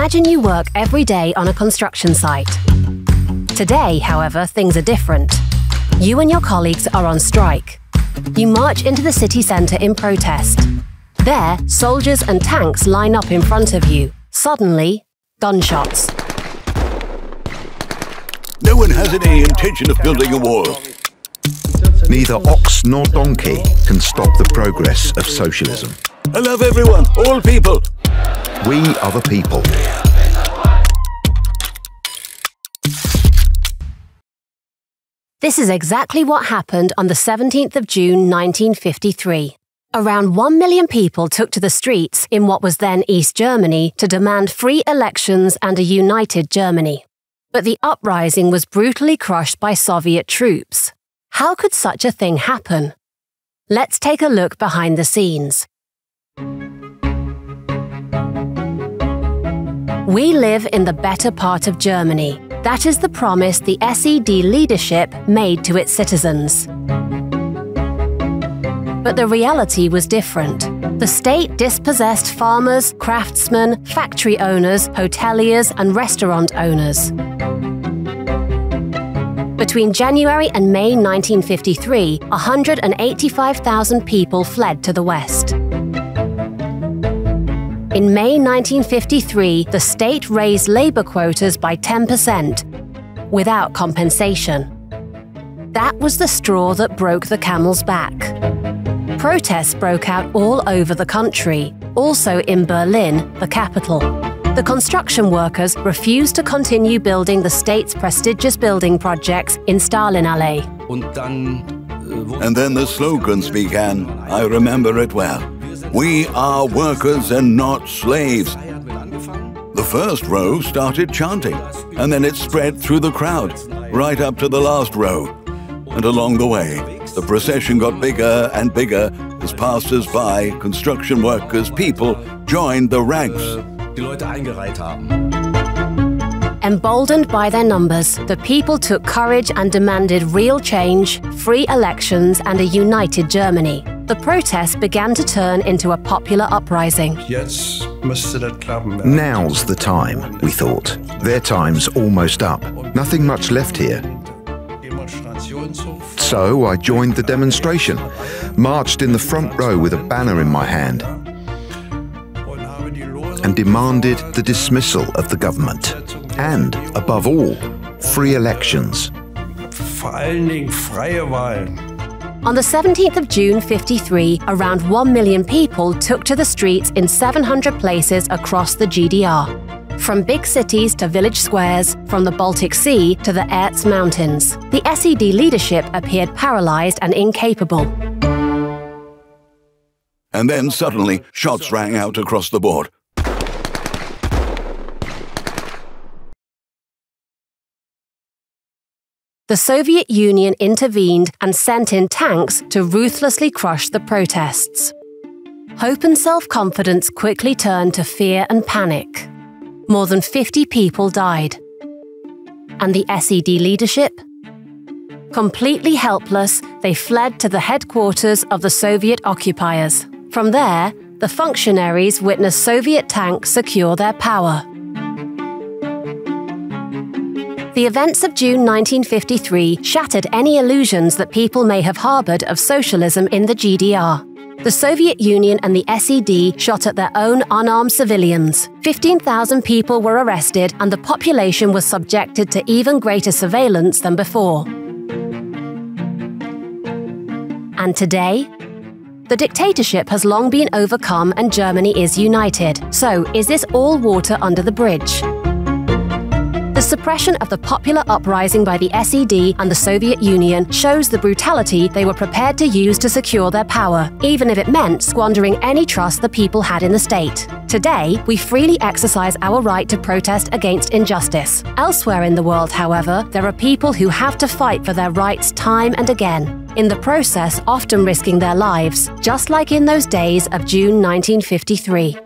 Imagine you work every day on a construction site. Today, however, things are different. You and your colleagues are on strike. You march into the city centre in protest. There, soldiers and tanks line up in front of you. Suddenly, gunshots. No one has any intention of building a wall. Neither ox nor donkey can stop the progress of socialism. I love everyone, all people. We are the people. This is exactly what happened on the 17th of June 1953. Around 1 million people took to the streets in what was then East Germany to demand free elections and a united Germany. But the uprising was brutally crushed by Soviet troops. How could such a thing happen? Let's take a look behind the scenes. We live in the better part of Germany. That is the promise the SED leadership made to its citizens. But the reality was different. The state dispossessed farmers, craftsmen, factory owners, hoteliers, and restaurant owners. Between January and May 1953, 185,000 people fled to the west. In May 1953, the state raised labour quotas by 10%, without compensation. That was the straw that broke the camel's back. Protests broke out all over the country, also in Berlin, the capital. The construction workers refused to continue building the state's prestigious building projects in Stalinallee. And then the slogans began. I remember it well. We are workers and not slaves. The first row started chanting, and then it spread through the crowd, right up to the last row. And along the way, the procession got bigger and bigger as passers-by, construction workers, people joined the ranks. Emboldened by their numbers, the people took courage and demanded real change, free elections, and a united Germany. The protests began to turn into a popular uprising. Now's the time, we thought. Their time's almost up. Nothing much left here. So I joined the demonstration, marched in the front row with a banner in my hand, and demanded the dismissal of the government. And, above all, free elections. On the 17th of June 1953, around 1 million people took to the streets in 700 places across the GDR. From big cities to village squares, from the Baltic Sea to the Erz Mountains. The SED leadership appeared paralysed and incapable. And then suddenly, shots rang out across the board. The Soviet Union intervened and sent in tanks to ruthlessly crush the protests. Hope and self-confidence quickly turned to fear and panic. More than 50 people died. And the SED leadership? Completely helpless, they fled to the headquarters of the Soviet occupiers. From there, the functionaries witnessed Soviet tanks secure their power. The events of June 1953 shattered any illusions that people may have harboured of socialism in the GDR. The Soviet Union and the SED shot at their own unarmed civilians. 15,000 people were arrested and the population was subjected to even greater surveillance than before. And today? The dictatorship has long been overcome and Germany is united. So, is this all water under the bridge? The suppression of the popular uprising by the SED and the Soviet Union shows the brutality they were prepared to use to secure their power, even if it meant squandering any trust the people had in the state. Today, we freely exercise our right to protest against injustice. Elsewhere in the world, however, there are people who have to fight for their rights time and again, in the process often risking their lives, just like in those days of June 1953.